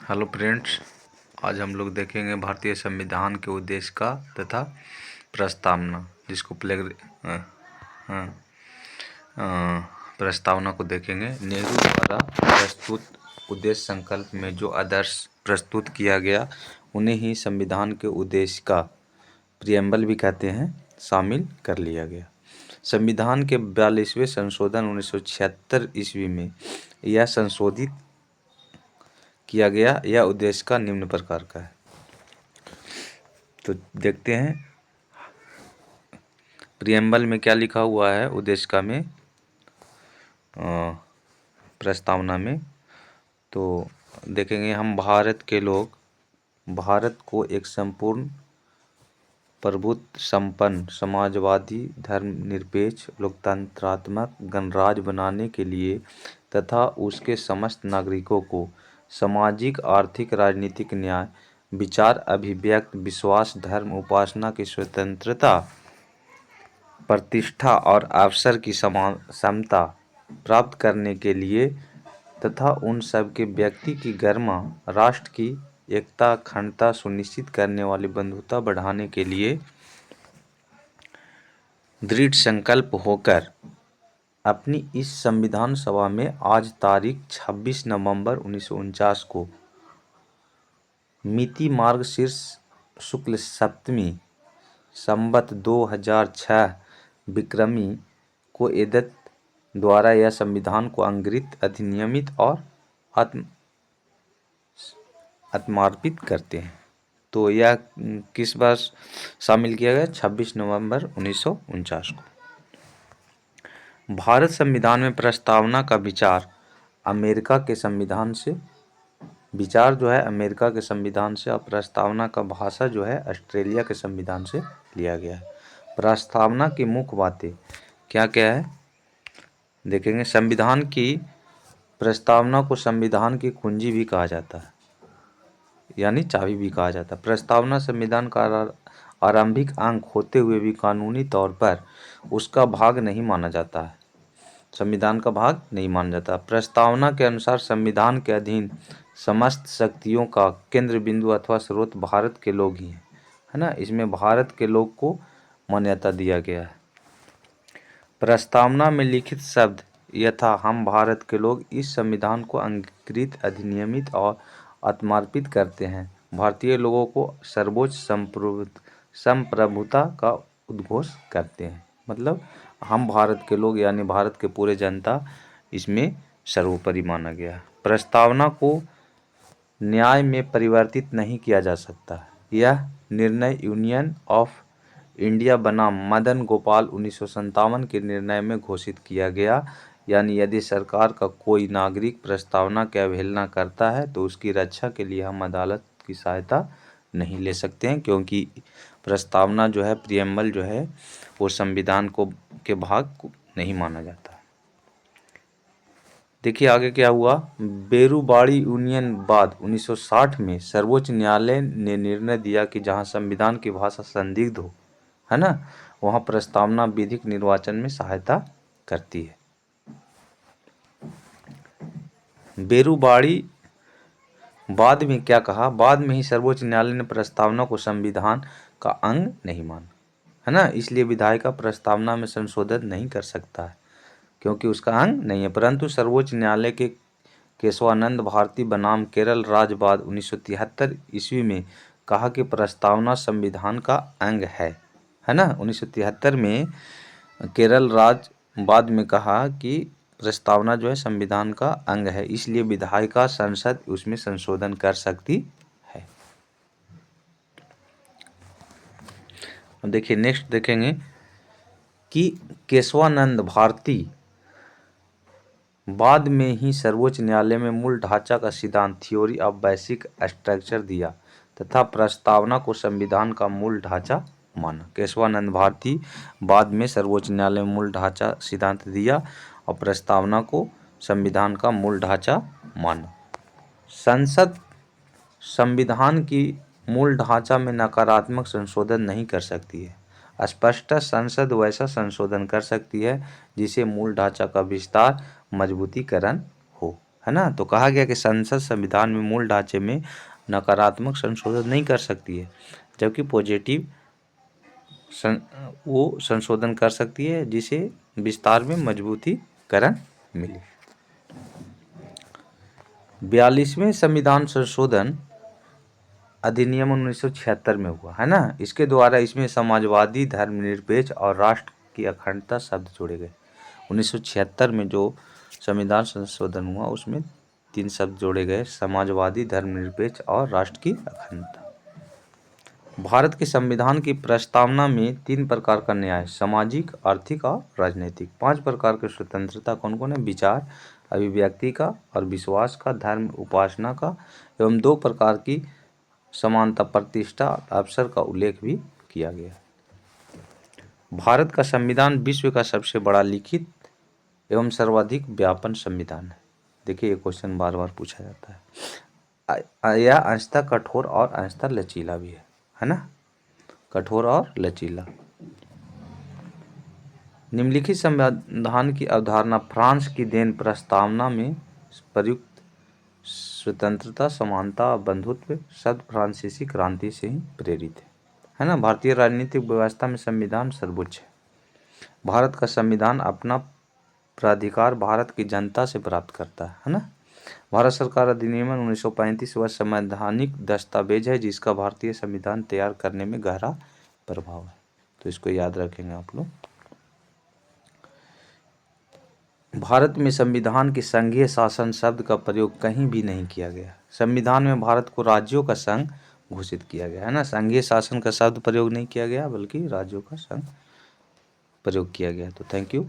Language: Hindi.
हेलो फ्रेंड्स, आज हम लोग देखेंगे भारतीय संविधान के उद्देश्य का तथा प्रस्तावना, जिसको प्रस्तावना को देखेंगे। नेहरू द्वारा प्रस्तुत उद्देश्य संकल्प में जो आदर्श प्रस्तुत किया गया उन्हें ही संविधान के उद्देश्य का प्रियम्बल भी कहते हैं, शामिल कर लिया गया। संविधान के 42वें संशोधन 1976 ईस्वी में यह संशोधित किया गया। यह उद्देश्य का निम्न प्रकार का है। तो देखते हैं प्रियम्बल में क्या लिखा हुआ है। उद्देश्य का में प्रस्तावना में तो देखेंगे हम, भारत के लोग भारत को एक संपूर्ण प्रभुत्व संपन्न समाजवादी धर्मनिरपेक्ष लोकतंत्रात्मक गणराज्य बनाने के लिए तथा उसके समस्त नागरिकों को सामाजिक आर्थिक राजनीतिक न्याय विचार अभिव्यक्त विश्वास धर्म उपासना की स्वतंत्रता प्रतिष्ठा और अवसर की समान समता प्राप्त करने के लिए तथा उन सब के व्यक्ति की गरिमा राष्ट्र की एकता अखंडता सुनिश्चित करने वाली बंधुता बढ़ाने के लिए दृढ़ संकल्प होकर अपनी इस संविधान सभा में आज तारीख 26 नवंबर 1949 को मिति मार्गशीर्ष शुक्ल सप्तमी संवत 2006 विक्रमी को एतत् द्वारा यह संविधान को अंगित अधिनियमित और आत्मार्पित करते हैं। तो यह किस बार शामिल किया गया? 26 नवंबर 1949 को। भारत संविधान में प्रस्तावना का विचार अमेरिका के संविधान से अमेरिका के संविधान से और प्रस्तावना का भाषा जो है ऑस्ट्रेलिया के संविधान से लिया गया है। प्रस्तावना की मुख्य बातें क्या क्या है देखेंगे। संविधान की प्रस्तावना को संविधान की कुंजी भी कहा जाता है, यानी चाबी भी कहा जाता है। प्रस्तावना संविधान का आरंभिक अंग होते हुए भी कानूनी तौर पर उसका भाग नहीं माना जाता है, संविधान का भाग नहीं माना जाता। प्रस्तावना के अनुसार संविधान के अधीन समस्त शक्तियों का केंद्र बिंदु अथवा स्रोत भारत के लोग ही हैं, है ना। इसमें भारत के लोग को मान्यता दिया गया है। प्रस्तावना में लिखित शब्द यथा हम भारत के लोग इस संविधान को अंगीकृत अधिनियमित और आत्मार्पित करते हैं, भारतीय लोगों को सर्वोच्च संप्रभुता का उद्घोष करते हैं। मतलब हम भारत के लोग यानी भारत के पूरे जनता इसमें सर्वोपरि माना गया। प्रस्तावना को न्याय में परिवर्तित नहीं किया जा सकता। यह निर्णय यूनियन ऑफ इंडिया बनाम मदन गोपाल 1957 के निर्णय में घोषित किया गया। यानी यदि सरकार का कोई नागरिक प्रस्तावना की अवहेलना करता है तो उसकी रक्षा के लिए हम अदालत की सहायता नहीं ले सकते हैं, क्योंकि प्रस्तावना जो है प्रियम्बल जो है वो संविधान के भाग को नहीं माना जाता। देखिए आगे क्या हुआ। बेरूबाड़ी यूनियन बाद 1960 में सर्वोच्च न्यायालय ने निर्णय दिया कि जहां संविधान की भाषा संदिग्ध हो, है ना, वहां प्रस्तावना विधिक निर्वाचन में सहायता करती है। बेरूबाड़ी बाद में क्या कहा, बाद में ही सर्वोच्च न्यायालय ने प्रस्तावना को संविधान का अंग नहीं माना, है ना। इसलिए विधायिका प्रस्तावना में संशोधन नहीं कर सकता है क्योंकि उसका अंग नहीं है। परंतु सर्वोच्च न्यायालय के केशवानंद भारती बनाम केरल राज्य बाद 1973 ईस्वी में कहा कि प्रस्तावना संविधान का अंग है ना। 1973 में केरल राज्य बाद में कहा कि प्रस्तावना जो है संविधान का अंग है, इसलिए विधायिका संसद उसमें संशोधन कर सकती है। अब देखिए नेक्स्ट देखेंगे कि केशवानंद भारती बाद में ही सर्वोच्च न्यायालय में मूल ढांचा का सिद्धांत थ्योरी ऑफ बेसिक स्ट्रक्चर दिया तथा प्रस्तावना को संविधान का मूल ढांचा माना। केशवानंद भारती बाद में सर्वोच्च न्यायालय में मूल ढांचा सिद्धांत दिया और प्रस्तावना को संविधान का मूल ढांचा माना। संसद संविधान की मूल ढांचा में नकारात्मक संशोधन नहीं कर सकती है। स्पष्ट संसद वैसा संशोधन कर सकती है जिसे मूल ढांचा का विस्तार मजबूतीकरण हो, है ना। तो कहा गया कि संसद संविधान में मूल ढांचे में नकारात्मक संशोधन नहीं कर सकती है, जबकि पॉजिटिव वो संशोधन कर सकती है जिसे विस्तार में मजबूतीकरण मिले। 42वें संविधान संशोधन अधिनियम 1976 में हुआ, है ना। इसके द्वारा इसमें समाजवादी, धर्मनिरपेक्ष और राष्ट्र की अखंडता शब्द जोड़े गए। 1976 में जो संविधान संशोधन हुआ उसमें 3 शब्द जोड़े गए, समाजवादी, धर्मनिरपेक्ष और राष्ट्र की अखंडता। भारत के संविधान की प्रस्तावना में 3 प्रकार का न्याय, सामाजिक, आर्थिक और राजनीतिक। 5 प्रकार की स्वतंत्रता कौन कौन है? विचार, अभिव्यक्ति का और विश्वास का, धर्म उपासना का, एवं 2 प्रकार की समानता, प्रतिष्ठा और अवसर का उल्लेख भी किया गया। भारत का संविधान विश्व का सबसे बड़ा लिखित एवं सर्वाधिक व्यापन संविधान है। देखिए ये क्वेश्चन बार बार पूछा जाता है। यह अंशतः कठोर और अंशतः लचीला भी है ना, कठोर और लचीला। निम्नलिखित संविधान की अवधारणा फ्रांस की देन प्रस्तावना में प्रयुक्त स्वतंत्रता, समानता, बंधुत्व शब्द फ्रांसीसी क्रांति से ही प्रेरित है ना। भारतीय राजनीतिक व्यवस्था में संविधान सर्वोच्च है। भारत का संविधान अपना प्राधिकार भारत की जनता से प्राप्त करता है ना। भारत सरकार अधिनियम 1935 वह संवैधानिक दस्तावेज है जिसका भारतीय संविधान तैयार करने में गहरा प्रभाव है। तो इसको याद रखेंगे आप लोग। भारत में संविधान के संघीय शासन शब्द का प्रयोग कहीं भी नहीं किया गया। संविधान में भारत को राज्यों का संघ घोषित किया गया, है ना। संघीय शासन का शब्द प्रयोग नहीं किया गया बल्कि राज्यों का संघ प्रयोग किया गया। तो थैंक यू।